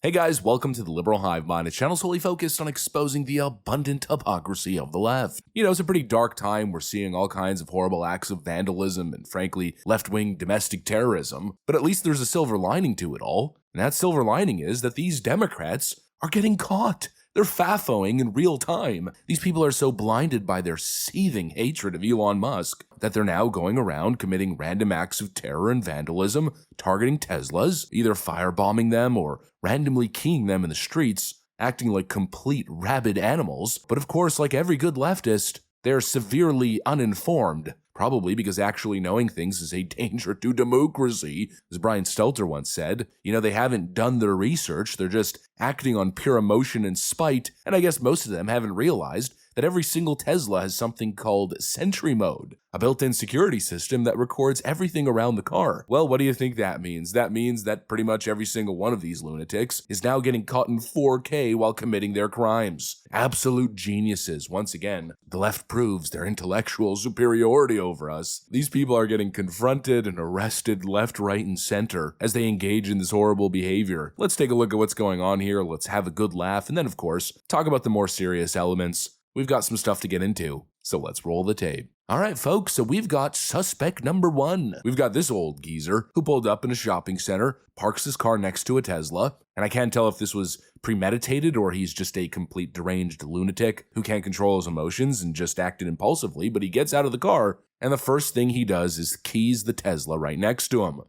Hey guys, welcome to the Liberal Hive Mind, a channel solely focused on exposing the abundant hypocrisy of the left. You know, it's a pretty dark time. We're seeing all kinds of horrible acts of vandalism and, frankly, left-wing domestic terrorism, but at least there's a silver lining to it all. And that silver lining is that these Democrats are getting caught. They're fafoing in real time. These people are so blinded by their seething hatred of Elon Musk that they're now going around committing random acts of terror and vandalism, targeting Teslas, either firebombing them or randomly keying them in the streets, acting like complete rabid animals. But of course, like every good leftist, they're severely uninformed, probably because actually knowing things is a danger to democracy. As Brian Stelter once said, you know, they haven't done their research, they're just acting on pure emotion and spite, and I guess most of them haven't realized that every single Tesla has something called Sentry Mode, a built-in security system that records everything around the car. Well, what do you think that means? That means that pretty much every single one of these lunatics is now getting caught in 4K while committing their crimes. Absolute geniuses. Once again, the left proves their intellectual superiority over us. These people are getting confronted and arrested left, right, and center as they engage in this horrible behavior. Let's take a look at what's going on here. Let's have a good laugh, and then, of course, talk about the more serious elements. We've got some stuff to get into, so let's roll the tape. All right, folks, so we've got suspect number one. We've got this old geezer who pulled up in a shopping center, parks his car next to a Tesla, and I can't tell if this was premeditated or he's just a complete deranged lunatic who can't control his emotions and just acted impulsively, but he gets out of the car, and the first thing he does is keys the Tesla right next to him.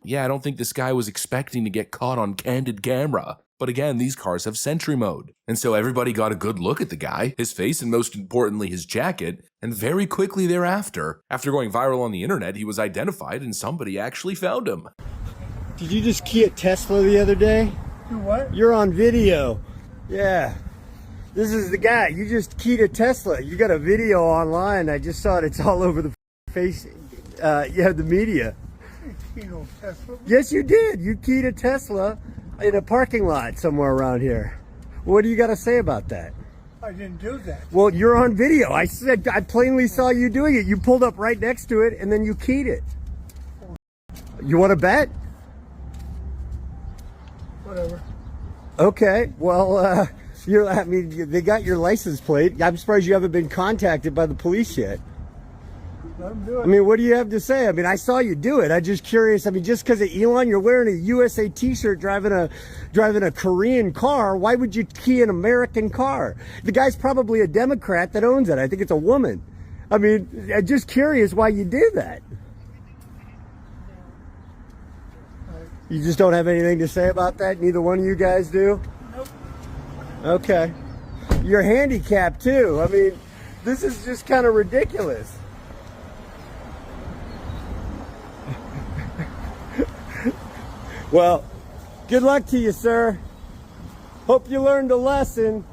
Yeah, I don't think this guy was expecting to get caught on candid camera. But again, these cars have Sentry Mode. And so everybody got a good look at the guy, his face, and most importantly, his jacket. And very quickly thereafter, after going viral on the internet, he was identified and somebody actually found him. Did you just key a Tesla the other day? Do what? You're on video. Yeah. This is the guy. You just keyed a Tesla. You got a video online. I just saw it. It's all over the face. The media. No Tesla. Yes, you did. You keyed a Tesla in a parking lot somewhere around here. What do you got to say about that? I didn't do that. Well, you're on video. I plainly saw you doing it. You pulled up right next to it and then you keyed it. You want to bet? Whatever. Okay. Well, they got your license plate. I'm surprised you haven't been contacted by the police yet. Let him do it. I mean, what do you have to say? I mean, I saw you do it. I'm just curious. I mean, just because of Elon, you're wearing a USA t-shirt, driving a Korean car. Why would you key an American car? The guy's probably a Democrat that owns it. I think it's a woman. I mean, I'm just curious why you did that. You just don't have anything to say about that? Neither one of you guys do? Nope. Okay. You're handicapped too. I mean, this is just kind of ridiculous. Well, good luck to you, sir. Hope you learned a lesson.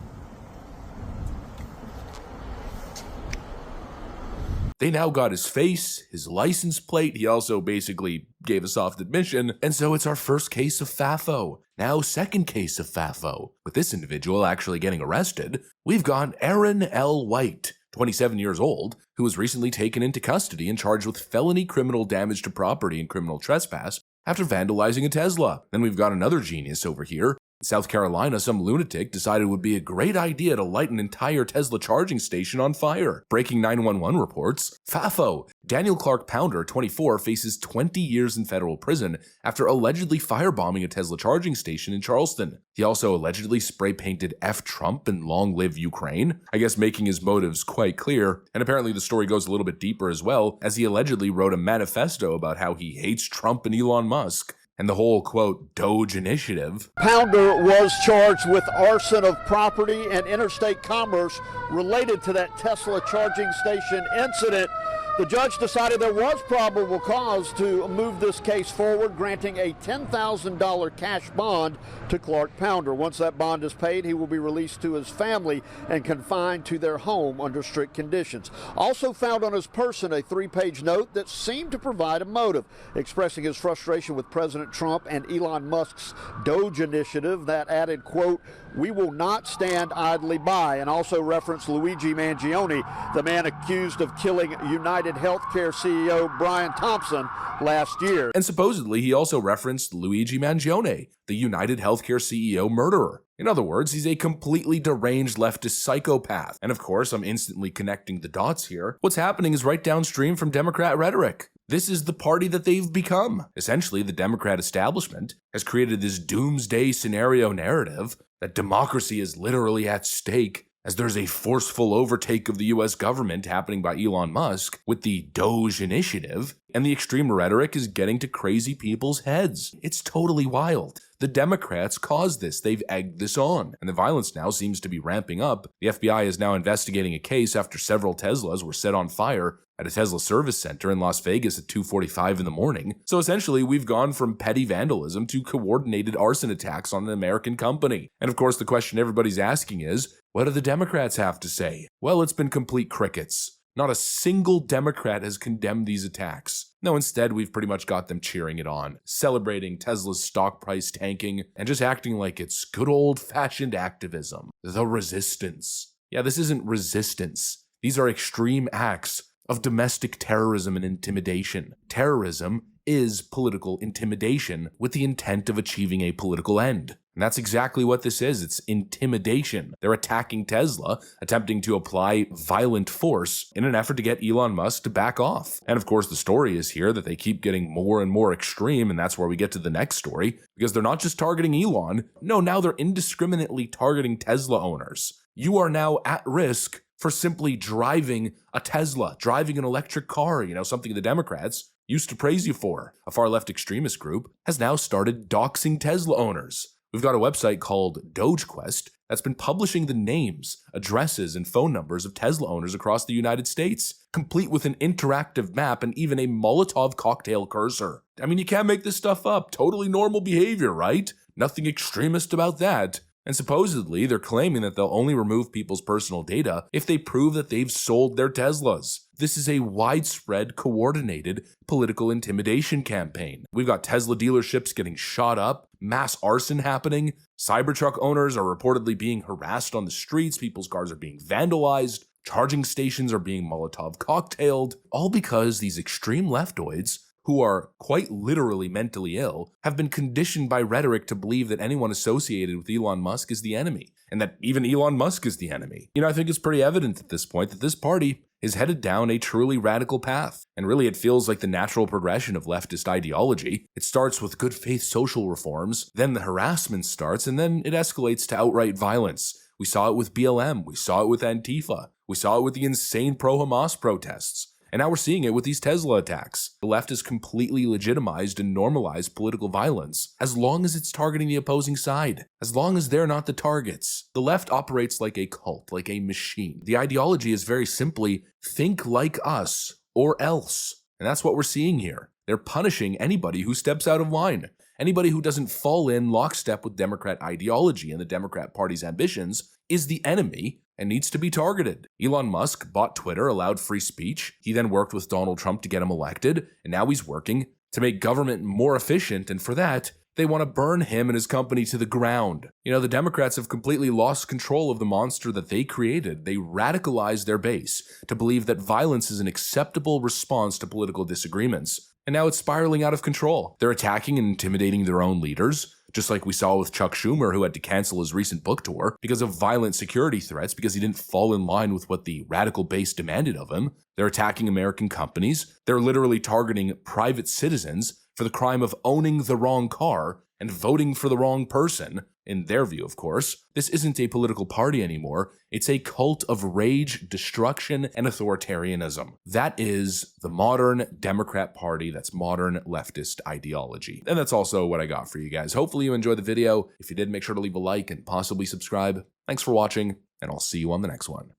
They now got his face, his license plate, he also basically gave a soft admission, and so it's our first case of FAFO. Now, second case of FAFO. With this individual actually getting arrested, we've got Aaron L. White, 27 years old, who was recently taken into custody and charged with felony criminal damage to property and criminal trespass after vandalizing a Tesla. Then we've got another genius over here. In South Carolina, some lunatic decided it would be a great idea to light an entire Tesla charging station on fire. Breaking 911 reports, FAFO. Daniel Clark Pounder, 24, faces 20 years in federal prison after allegedly firebombing a Tesla charging station in Charleston. He also allegedly spray-painted F Trump and Long Live Ukraine, I guess making his motives quite clear. And apparently the story goes a little bit deeper as well, as he allegedly wrote a manifesto about how he hates Trump and Elon Musk. And the whole, quote, Doge initiative. Pounder was charged with arson of property and interstate commerce related to that Tesla charging station incident. The judge decided there was probable cause to move this case forward, granting a $10,000 cash bond to Clark Pounder. Once that bond is paid, he will be released to his family and confined to their home under strict conditions. Also found on his person a 3-page note that seemed to provide a motive, expressing his frustration with President Trump and Elon Musk's Doge initiative that added, quote, "We will not stand idly by," and also referenced Luigi Mangione, the man accused of killing United Healthcare CEO Brian Thompson last year. And supposedly he also referenced Luigi Mangione, the United Healthcare CEO murderer. In other words, he's a completely deranged leftist psychopath. And of course, I'm instantly connecting the dots here. What's happening is right downstream from Democrat rhetoric. This is the party that they've become. Essentially, the Democrat establishment has created this doomsday scenario narrative that democracy is literally at stake, as there's a forceful overtake of the US government happening by Elon Musk with the Doge initiative, and the extreme rhetoric is getting to crazy people's heads. It's totally wild. The Democrats caused this. They've egged this on, and the violence now seems to be ramping up. The FBI is now investigating a case after several Teslas were set on fire at a Tesla service center in Las Vegas at 2:45 in the morning. So essentially, we've gone from petty vandalism to coordinated arson attacks on an American company. And of course, the question everybody's asking is, what do the Democrats have to say? Well, it's been complete crickets. Not a single Democrat has condemned these attacks. No, instead, we've pretty much got them cheering it on, celebrating Tesla's stock price tanking, and just acting like it's good old-fashioned activism. The resistance. Yeah, this isn't resistance. These are extreme acts of domestic terrorism and intimidation. Terrorism is political intimidation with the intent of achieving a political end. And that's exactly what this is. It's intimidation. They're attacking Tesla, attempting to apply violent force in an effort to get Elon Musk to back off. And of course, the story is here that they keep getting more and more extreme, and that's where we get to the next story, because they're not just targeting Elon. No, now they're indiscriminately targeting Tesla owners. You are now at risk for simply driving a Tesla, driving an electric car, something the Democrats used to praise you for. A far left extremist group has now started doxing Tesla owners. We've got a website called DogeQuest that's been publishing the names, addresses, and phone numbers of Tesla owners across the United States, complete with an interactive map and even a Molotov cocktail cursor. I mean, you can't make this stuff up. Totally normal behavior, right? Nothing extremist about that. And supposedly, they're claiming that they'll only remove people's personal data if they prove that they've sold their Teslas. This is a widespread, coordinated political intimidation campaign. We've got Tesla dealerships getting shot up, mass arson happening, Cybertruck owners are reportedly being harassed on the streets, people's cars are being vandalized, charging stations are being Molotov cocktailed, all because these extreme leftoids, who are quite literally mentally ill, have been conditioned by rhetoric to believe that anyone associated with Elon Musk is the enemy, and that even Elon Musk is the enemy. I think it's pretty evident at this point that this party is headed down a truly radical path, and really it feels like the natural progression of leftist ideology. It starts with good faith social reforms, then the harassment starts, and then it escalates to outright violence. We saw it with BLM, we saw it with Antifa, we saw it with the insane pro-Hamas protests. And now we're seeing it with these Tesla attacks. The left has completely legitimized and normalized political violence as long as it's targeting the opposing side, as long as they're not the targets. The left operates like a cult, like a machine. The ideology is very simply, think like us or else. And that's what we're seeing here. They're punishing anybody who steps out of line. Anybody who doesn't fall in lockstep with Democrat ideology and the Democrat Party's ambitions is the enemy and needs to be targeted. Elon Musk bought Twitter, allowed free speech. He then worked with Donald Trump to get him elected, and now he's working to make government more efficient, and for that, they want to burn him and his company to the ground. The Democrats have completely lost control of the monster that they created. They radicalized their base to believe that violence is an acceptable response to political disagreements. And now it's spiraling out of control. They're attacking and intimidating their own leaders, just like we saw with Chuck Schumer, who had to cancel his recent book tour because of violent security threats because he didn't fall in line with what the radical base demanded of him. They're attacking American companies. They're literally targeting private citizens for the crime of owning the wrong car and voting for the wrong person, in their view, of course. This isn't a political party anymore. It's a cult of rage, destruction, and authoritarianism. That is the modern Democrat Party. That's modern leftist ideology. And that's also what I got for you guys. Hopefully you enjoyed the video. If you did, make sure to leave a like and possibly subscribe. Thanks for watching, and I'll see you on the next one.